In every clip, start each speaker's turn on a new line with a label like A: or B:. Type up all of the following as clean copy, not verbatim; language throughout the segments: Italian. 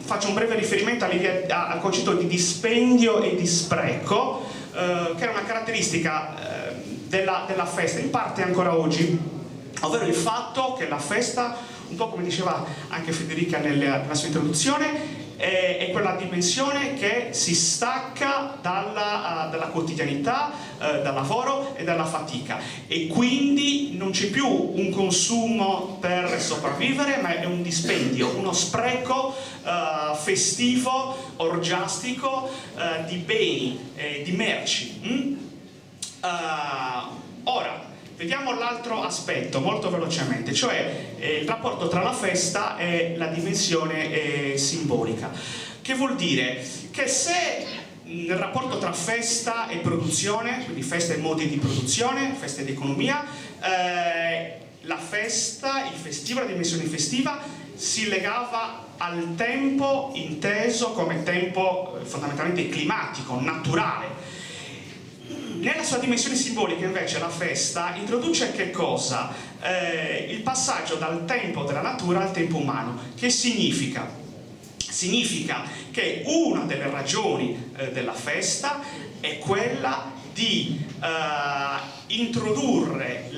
A: faccio un breve riferimento al concetto di dispendio e di spreco, che è una caratteristica della festa, in parte ancora oggi, ovvero il fatto che la festa, un po' come diceva anche Federica nella sua introduzione, è quella dimensione che si stacca dalla quotidianità, dal lavoro e dalla fatica, e quindi non c'è più un consumo per sopravvivere, ma è un dispendio, uno spreco festivo, orgiastico di beni, di merci. Ora, vediamo l'altro aspetto molto velocemente, cioè il rapporto tra la festa e la dimensione simbolica. Che vuol dire? Che se nel rapporto tra festa e produzione, quindi festa e modi di produzione, festa ed economia, la festa, il festivo, la dimensione festiva si legava al tempo inteso come tempo fondamentalmente climatico, naturale. Nella sua dimensione simbolica invece la festa introduce che cosa? Il passaggio dal tempo della natura al tempo umano. Che significa? Significa che una delle ragioni della festa è quella di introdurre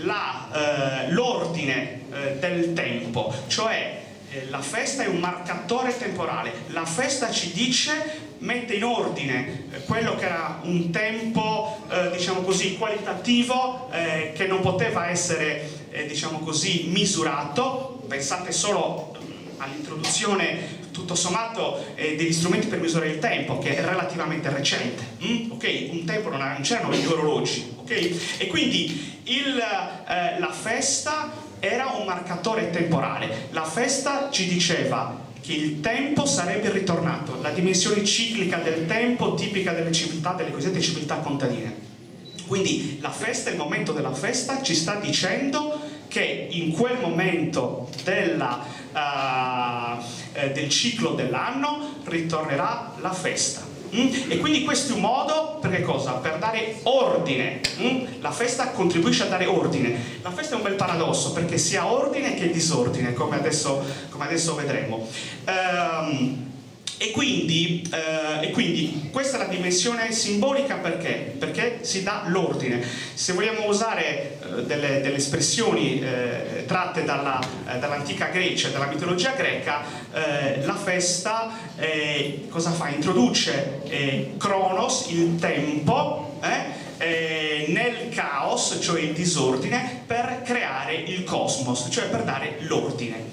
A: l'ordine del tempo, cioè la festa è un marcatore temporale. La festa ci dice, mette in ordine quello che era un tempo, diciamo così, qualitativo, che non poteva essere, diciamo così, misurato. Pensate solo all'introduzione, tutto sommato, degli strumenti per misurare il tempo, che è relativamente recente. Ok? Un tempo non c'erano gli orologi, ok? E quindi la festa era un marcatore temporale. La festa ci diceva che il tempo sarebbe ritornato, la dimensione ciclica del tempo tipica delle civiltà, delle cosiddette civiltà contadine. Quindi la festa, il momento della festa, ci sta dicendo che in quel momento del ciclo dell'anno ritornerà la festa. E quindi questo è un modo, per che cosa? Per dare ordine. La festa contribuisce a dare ordine. La festa è un bel paradosso, perché sia ordine che disordine, come adesso vedremo. E quindi questa è la dimensione simbolica. Perché? Perché si dà l'ordine. Se vogliamo usare delle espressioni tratte dall'antica Grecia, dalla mitologia greca, la festa cosa fa? Introduce Cronos, il tempo, nel caos, cioè il disordine, per creare il cosmos, cioè per dare l'ordine.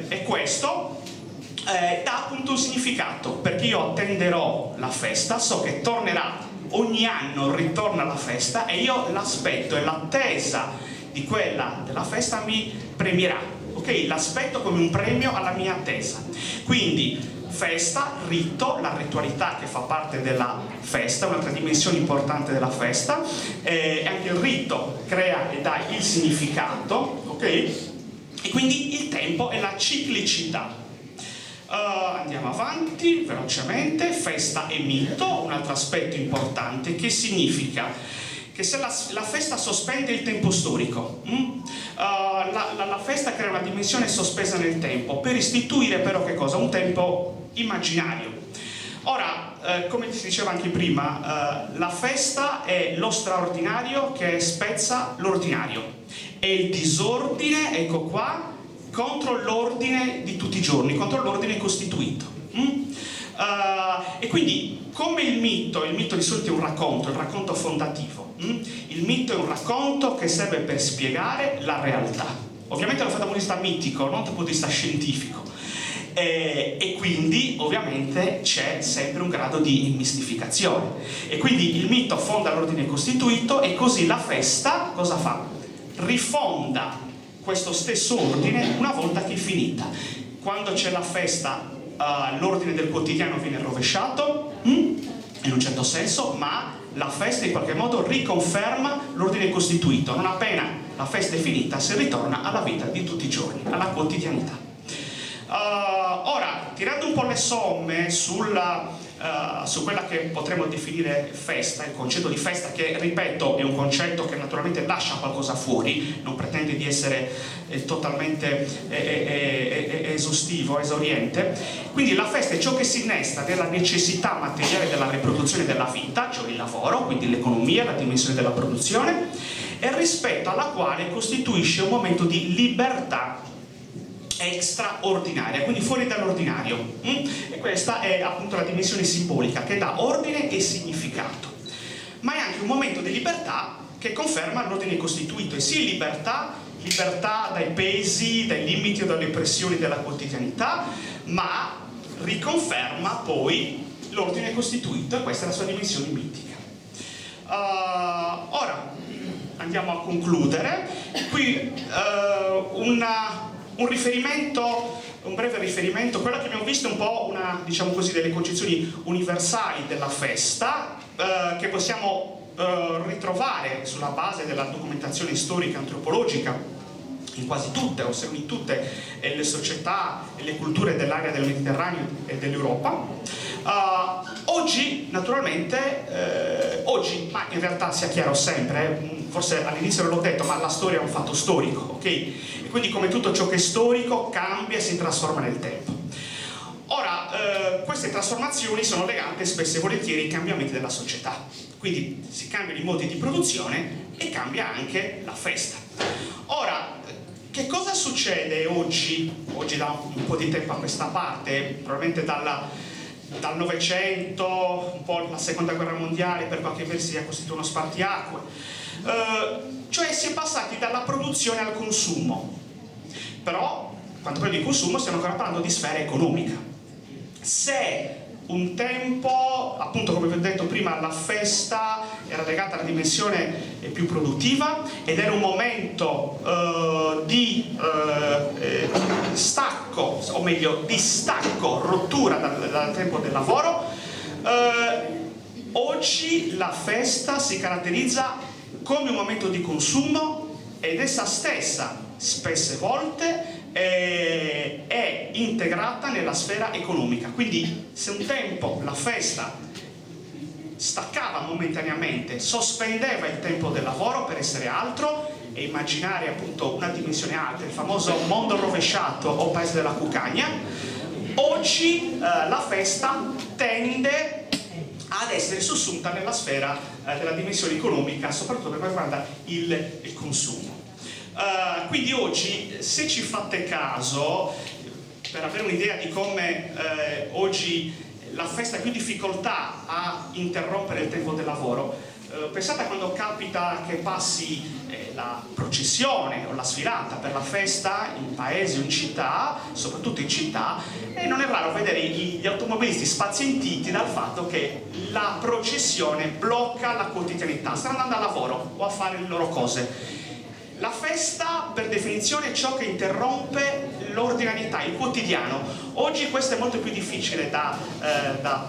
A: E questo dà appunto un significato, perché io attenderò la festa, so che tornerà, ogni anno ritorna la festa e io l'aspetto, e l'attesa di quella della festa mi premierà, ok? L'aspetto come un premio alla mia attesa. Quindi festa, rito, la ritualità che fa parte della festa, un'altra dimensione importante della festa, e anche il rito crea e dà il significato, ok? E quindi il tempo e la ciclicità. Andiamo avanti velocemente. Festa e mito, un altro aspetto importante, che significa che se la festa sospende il tempo storico, la festa crea una dimensione sospesa nel tempo, per istituire però che cosa? Un tempo immaginario. Ora, come si diceva anche prima, la festa è lo straordinario che spezza l'ordinario, è il disordine, ecco qua, contro l'ordine di tutti i giorni, contro l'ordine costituito. E quindi, come il mito di solito è un racconto, il racconto fondativo. Il mito è un racconto che serve per spiegare la realtà. Ovviamente lo fa da un punto di vista mitico, non da un punto di vista scientifico. E quindi ovviamente c'è sempre un grado di mistificazione. E quindi il mito fonda l'ordine costituito, e così la festa cosa fa? Rifonda questo stesso ordine una volta che è finita. Quando c'è la festa, l'ordine del quotidiano viene rovesciato, in un certo senso, ma la festa in qualche modo riconferma l'ordine costituito. Non appena la festa è finita si ritorna alla vita di tutti i giorni, alla quotidianità. Ora, tirando un po' le somme sulla su quella che potremmo definire festa, il concetto di festa che, ripeto, è un concetto che naturalmente lascia qualcosa fuori, non pretende di essere totalmente esaustivo, esauriente. Quindi la festa è ciò che si innesta nella necessità materiale della riproduzione della vita, cioè il lavoro, quindi l'economia, la dimensione della produzione, e rispetto alla quale costituisce un momento di libertà straordinaria, quindi fuori dall'ordinario. E questa è appunto la dimensione simbolica che dà ordine e significato, ma è anche un momento di libertà che conferma l'ordine costituito, e sì libertà dai pesi, dai limiti o dalle pressioni della quotidianità, ma riconferma poi l'ordine costituito, e questa è la sua dimensione mitica. Ora andiamo a concludere. Qui un breve riferimento, quello che abbiamo visto è un po' una, diciamo così, delle concezioni universali della festa, che possiamo ritrovare sulla base della documentazione storica antropologica in quasi tutte, o se non in tutte, le società e le culture dell'area del Mediterraneo e dell'Europa. Oggi, naturalmente, ma in realtà sia chiaro sempre, forse all'inizio non l'ho detto, ma la storia è un fatto storico, ok? E quindi come tutto ciò che è storico cambia e si trasforma nel tempo. Ora, queste trasformazioni sono legate spesso e volentieri ai cambiamenti della società, quindi si cambiano i modi di produzione e cambia anche la festa. Ora, che cosa succede oggi da un po' di tempo a questa parte, probabilmente dal Novecento, un po' la Seconda Guerra Mondiale, per qualche verso ha costituito uno spartiacque, cioè si è passati dalla produzione al consumo. Però, quando parliamo di consumo, stiamo ancora parlando di sfera economica. Se un tempo, appunto come vi ho detto prima, la festa era legata alla dimensione più produttiva ed era un momento di stacco, o meglio di stacco, rottura dal tempo del lavoro, oggi la festa si caratterizza come un momento di consumo ed essa stessa spesse volte è integrata nella sfera economica. Quindi se un tempo la festa staccava momentaneamente, sospendeva il tempo del lavoro per essere altro e immaginare appunto una dimensione alta, il famoso mondo rovesciato o paese della cuccagna, oggi la festa tende ad essere sussunta nella sfera della dimensione economica, soprattutto per quanto riguarda il consumo. Quindi oggi, se ci fate caso, per avere un'idea di come oggi la festa ha più difficoltà a interrompere il tempo del lavoro, pensate a quando capita che passi la processione o la sfilata per la festa in paesi o in città, soprattutto in città, e non è raro vedere gli automobilisti spazientiti dal fatto che la processione blocca la quotidianità, stanno andando a lavoro o a fare le loro cose. La festa, per definizione, è ciò che interrompe l'ordinarietà, il quotidiano. Oggi questo è molto più difficile da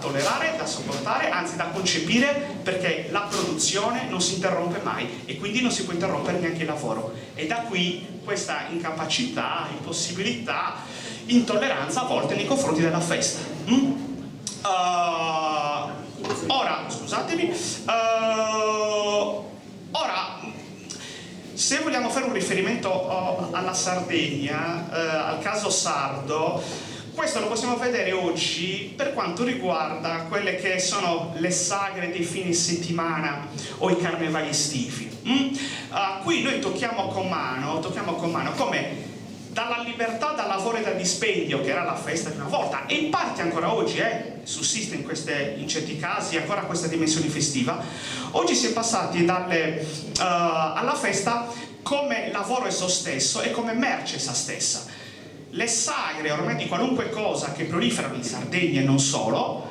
A: tollerare, da sopportare, anzi da concepire, perché la produzione non si interrompe mai e quindi non si può interrompere neanche il lavoro. E da qui questa incapacità, impossibilità, intolleranza a volte nei confronti della festa. Ora, scusatemi, se vogliamo fare un riferimento alla Sardegna, al caso sardo, questo lo possiamo vedere oggi per quanto riguarda quelle che sono le sagre dei fine settimana o i carnevali estivi. Qui noi tocchiamo con mano come dalla libertà dal lavoro e dal dispendio, che era la festa di una volta, e in parte ancora oggi sussiste in certi casi ancora questa dimensione festiva, oggi si è passati alla festa come lavoro esso stesso e come merce essa stessa. Le sagre ormai di qualunque cosa che proliferano in Sardegna e non solo,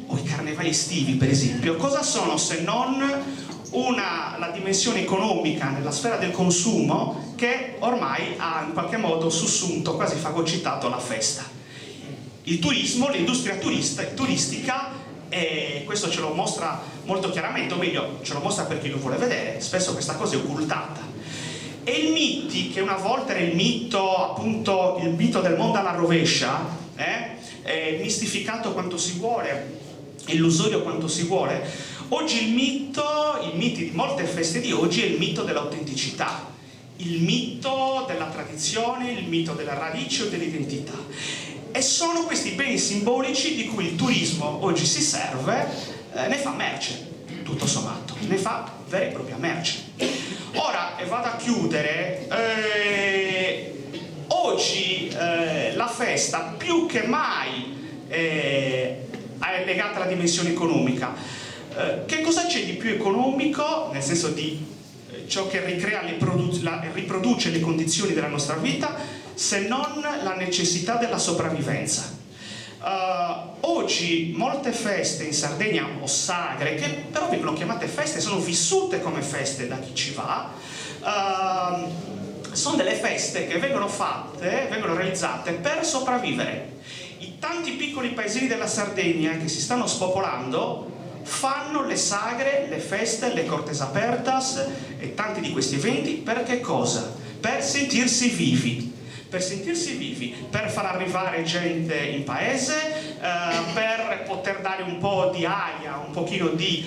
A: o i carnevali estivi per esempio, cosa sono se non la dimensione economica nella sfera del consumo che ormai ha in qualche modo sussunto, quasi fagocitato la festa. Il turismo, l'industria turistica, questo ce lo mostra molto chiaramente, o meglio ce lo mostra per chi lo vuole vedere, spesso questa cosa è occultata. E il miti, che una volta era il mito, appunto il mito del mondo alla rovescia, è mistificato quanto si vuole, illusorio quanto si vuole. Oggi i miti di molte feste di oggi è il mito dell'autenticità, il mito della tradizione, il mito della radice o dell'identità. E sono questi beni simbolici di cui il turismo oggi si serve, ne fa merce, tutto sommato, ne fa vera e propria merce. Ora, e vado a chiudere, oggi la festa più che mai è legata alla dimensione economica. Che cosa c'è di più economico, nel senso di ciò che ricrea riproduce le condizioni della nostra vita, se non la necessità della sopravvivenza? Oggi molte feste in Sardegna, o sagre, che però vengono chiamate feste, sono vissute come feste da chi ci va, sono delle feste che vengono realizzate per sopravvivere. I tanti piccoli paesini della Sardegna che si stanno spopolando fanno le sagre, le feste, le cortes apertas e tanti di questi eventi per che cosa? Per sentirsi vivi. Per far arrivare gente in paese, per poter dare un po' di aria, un pochino di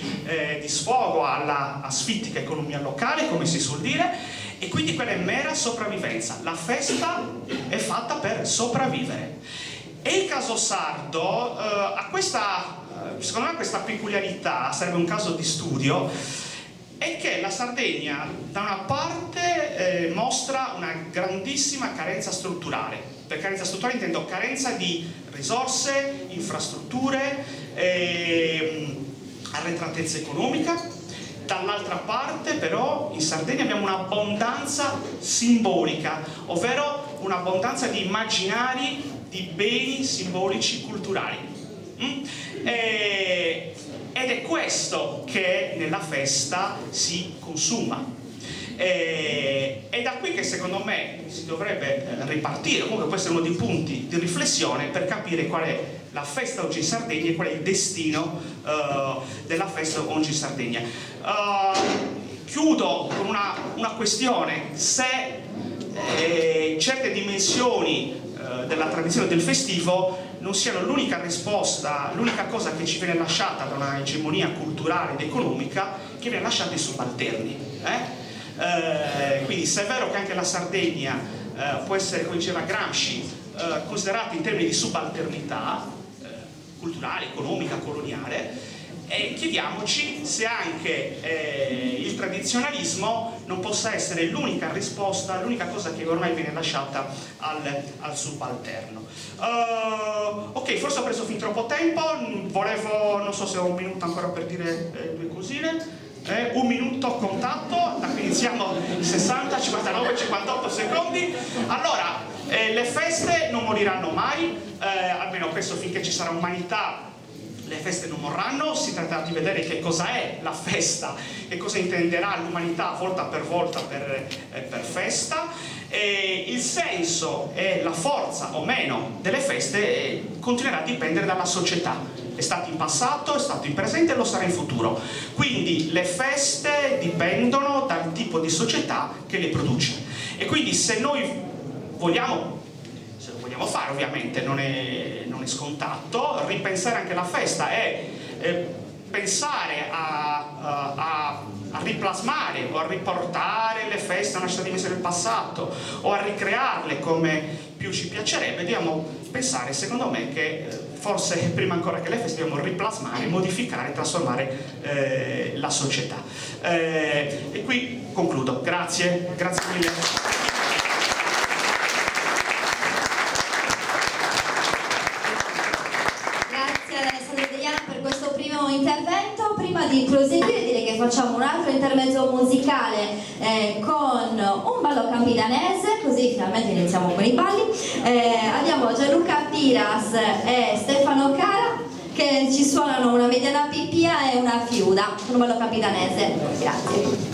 A: sfogo alla asfittica economia locale, come si suol dire, e quindi quella è mera sopravvivenza. La festa è fatta per sopravvivere. E il caso sardo ha secondo me questa peculiarità, sarebbe un caso di studio, è che la Sardegna da una parte mostra una grandissima carenza strutturale. Per carenza strutturale intendo carenza di risorse, infrastrutture, arretratezza economica. Dall'altra parte però in Sardegna abbiamo un'abbondanza simbolica, ovvero un'abbondanza di immaginari, di beni simbolici culturali. Ed è questo che nella festa si consuma. È da qui che secondo me si dovrebbe ripartire, comunque può essere uno dei punti di riflessione per capire qual è la festa oggi in Sardegna e qual è il destino della festa oggi in Sardegna. Chiudo con una questione: se certe dimensioni della tradizione del festivo non siano l'unica risposta, l'unica cosa che ci viene lasciata da una egemonia culturale ed economica, che viene lasciata ai subalterni. Quindi se è vero che anche la Sardegna può essere, come diceva Gramsci, considerata in termini di subalternità culturale, economica, coloniale, chiediamoci se anche il tradizionalismo non possa essere l'unica risposta, l'unica cosa che ormai viene lasciata al subalterno. Ok, forse ho preso fin troppo tempo, non so se ho un minuto ancora per dire due cosine. Un minuto contatto, da qui iniziamo 60, 59, 58 secondi. Allora, le feste non moriranno mai, almeno questo finché ci sarà umanità. Le feste non morranno, si tratterà di vedere che cosa è la festa, che cosa intenderà l'umanità volta per festa. Il senso e la forza o meno delle feste continuerà a dipendere dalla società. È stato in passato, è stato in presente e lo sarà in futuro. Quindi le feste dipendono dal tipo di società che le produce. E quindi se noi vogliamo fare, ovviamente non è scontato, ripensare anche la festa e pensare a riplasmare o a riportare le feste a una certa dimensione del passato o a ricrearle come più ci piacerebbe. Dobbiamo pensare, secondo me, che forse prima ancora che le feste dobbiamo riplasmare, modificare, trasformare la società. E qui concludo. Grazie mille.
B: Intervento. Prima di proseguire direi che facciamo un altro intermezzo musicale con un ballo campidanese, così finalmente iniziamo con i balli. Abbiamo Gianluca Piras e Stefano Cara che ci suonano una mediana pipia e una fiuda, un ballo campidanese. Grazie.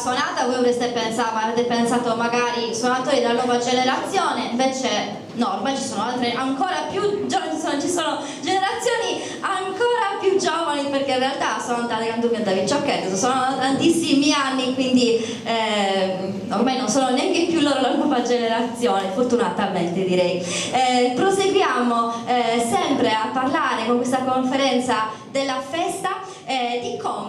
B: suonata, voi avreste pensato magari suonatori della nuova generazione, invece no, ormai ci sono altre ancora più giovani, ci sono generazioni ancora più giovani, perché in realtà sono andate a David Ciocchetto, sono tantissimi anni, quindi ormai non sono neanche più loro la nuova generazione, fortunatamente direi. Proseguiamo sempre a parlare con questa conferenza della festa di come